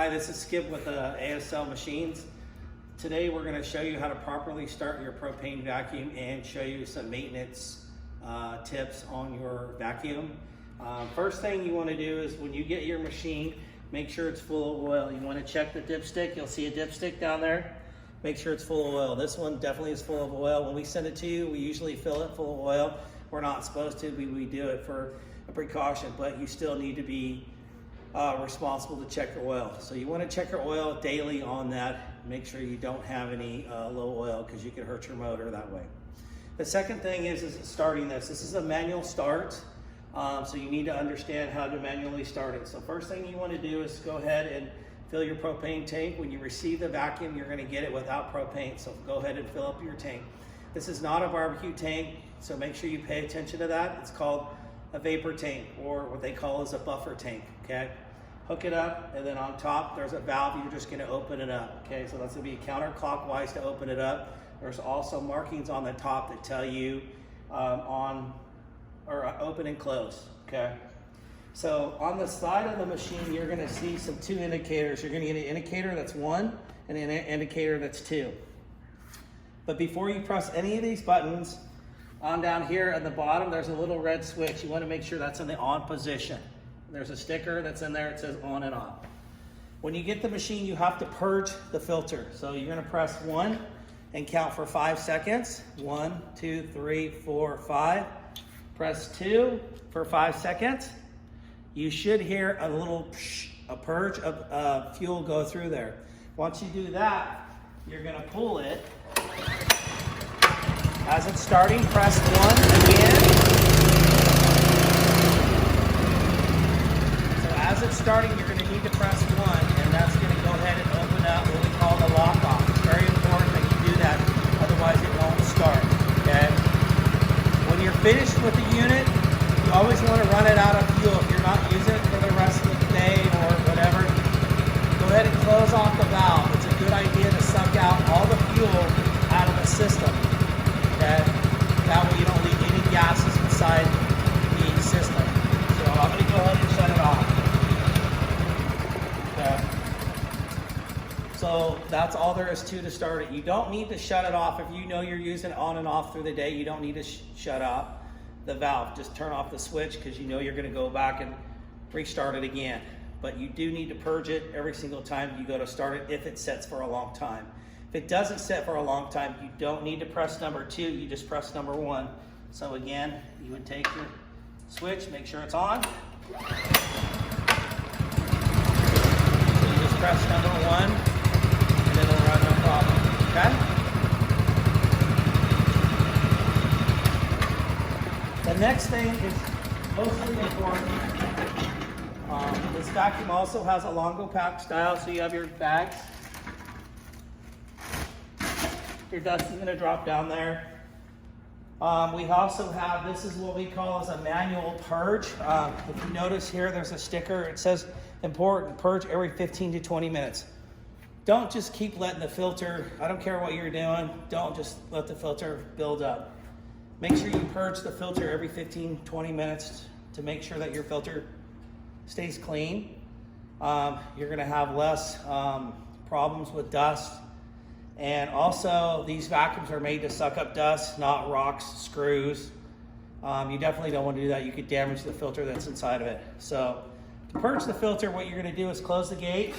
Hi, this is Skip with ASL Machines. Today we're going to show you how to properly start your propane vacuum and show you some maintenance tips on your vacuum. First thing you want to do is when you get your machine, make sure it's full of oil. You want to check the dipstick. You'll see a dipstick down there. Make sure it's full of oil. This one definitely is full of oil. When we send it to you, we usually fill it full of oil. We're not supposed to. We do it for a precaution, but you still need to be responsible to check your oil. So you want to check your oil daily on that. Make sure you don't have any low oil because you can hurt your motor that way. The second thing is starting this. This is a manual start, so you need to understand how to manually start it. So first thing you want to do is go ahead and fill your propane tank. When you receive the vacuum, you're going to get it without propane, so go ahead and fill up your tank. This is not a barbecue tank, so make sure you pay attention to that. It's called a vapor tank, or what they call is a buffer tank, okay? Hook it up, and then on top there's a valve. You're just gonna open it up, okay? So that's gonna be counterclockwise to open it up. There's also markings on the top that tell you open and close, okay? So on the side of the machine, you're gonna see two indicators. You're gonna get an indicator that's 1 and an indicator that's 2. But before you press any of these buttons, on down here at the bottom, there's a little red switch. You want to make sure that's in the on position. There's a sticker that's in there. It says on and off. When you get the machine, you have to purge the filter. So you're going to press 1 and count for 5 seconds. 1, 2, 3, 4, 5. Press 2 for 5 seconds. You should hear a little a purge of fuel go through there. Once you do that, you're going to pull it. As it's starting, press 1 again. So as it's starting, you're going to need to press 1, and that's going to go ahead and open up what we call the lock off. It's very important that you do that, otherwise it won't start, okay? When you're finished with the unit, you always want to run it out of fuel. If you're not using it for the rest of the day or whatever, go ahead and close off the valve. It's a good idea to suck out all the fuel out of the system. Okay? That way you don't leave any gases inside the system. So I'm going to go ahead and shut it off. Okay? So that's all there is to start it. You don't need to shut it off. If you know you're using it on and off through the day, you don't need to shut off the valve. Just turn off the switch because you know you're going to go back and restart it again. But you do need to purge it every single time you go to start it if it sets for a long time. If it doesn't set for a long time, you don't need to press number 2, you just press number 1. So again, you would take your switch, make sure it's on. So you just press number 1, and it'll run no problem, okay? The next thing is mostly important. This vacuum also has a Longo pack style, so you have your bags. Your dust is going to drop down there. We also have, this is what we call as a manual purge. If you notice here, there's a sticker. It says important, purge every 15 to 20 minutes. Don't just keep letting the filter, I don't care what you're doing, don't just let the filter build up. Make sure you purge the filter every 15, 20 minutes to make sure that your filter stays clean. You're going to have less problems with dust. And also, these vacuums are made to suck up dust, not rocks, screws. You definitely don't want to do that. You could damage the filter that's inside of it. So to purge the filter, what you're going to do is close the gate.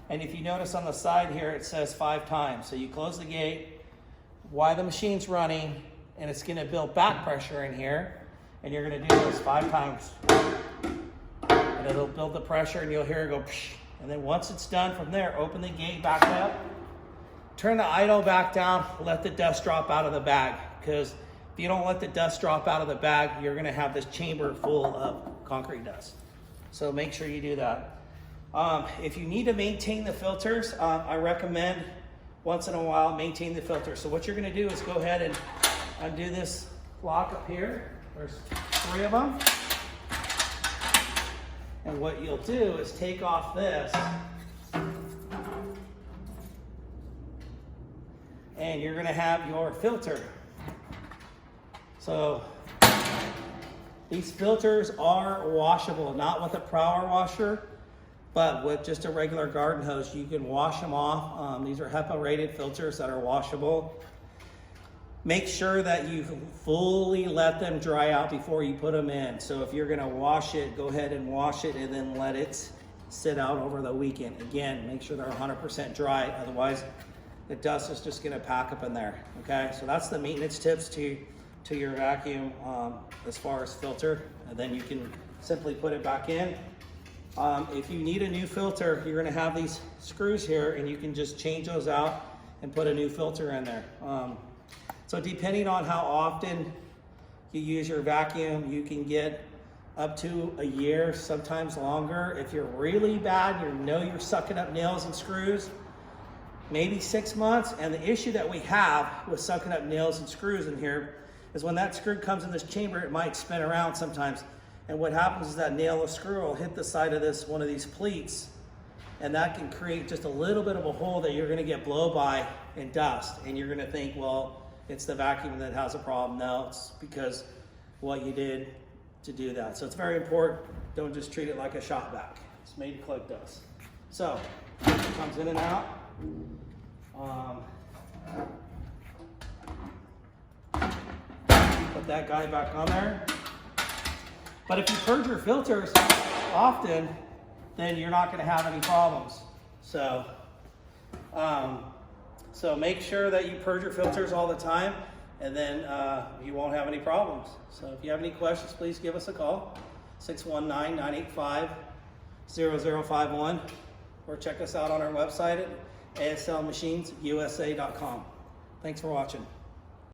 And if you notice on the side here, it says 5 times. So you close the gate while the machine's running, and it's going to build back pressure in here. And you're going to do this 5 times. And it'll build the pressure, and you'll hear it go psh. And then once it's done from there, open the gate back up. Turn the idle back down, let the dust drop out of the bag, because if you don't let the dust drop out of the bag, you're going to have this chamber full of concrete dust. So make sure you do that. If you need to maintain the filters, I recommend once in a while maintain the filter. So what you're going to do is go ahead and undo this lock up here. There's 3 of them. And what you'll do is take off this, and you're going to have your filter. So these filters are washable, not with a power washer. But with just a regular garden hose, you can wash them off. These are HEPA rated filters that are washable. Make sure that you fully let them dry out before you put them in. So if you're gonna wash it, go ahead and wash it and then let it sit out over the weekend. Again, make sure they're 100% dry, otherwise the dust is just gonna pack up in there, okay? So that's the maintenance tips to your vacuum as far as filter, and then you can simply put it back in. If you need a new filter, you're gonna have these screws here and you can just change those out and put a new filter in there. So depending on how often you use your vacuum, you can get up to a year, sometimes longer. If you're really bad, you know you're sucking up nails and screws, maybe 6 months. And the issue that we have with sucking up nails and screws in here is when that screw comes in this chamber, it might spin around sometimes. And what happens is that nail or screw will hit the side of this, one of these pleats, and that can create just a little bit of a hole that you're gonna get blow by and dust. And you're gonna think, well, it's the vacuum that has a problem. No, it's because what you did to do that. So it's very important. Don't just treat it like a shop vac. It's made to collect dust. So it comes in and out. Put that guy back on there. But if you purge your filters often, then you're not going to have any problems. So, so make sure that you purge your filters all the time, and then you won't have any problems. So if you have any questions, please give us a call, 619-985-0051, or check us out on our website at aslmachinesusa.com. Thanks for watching.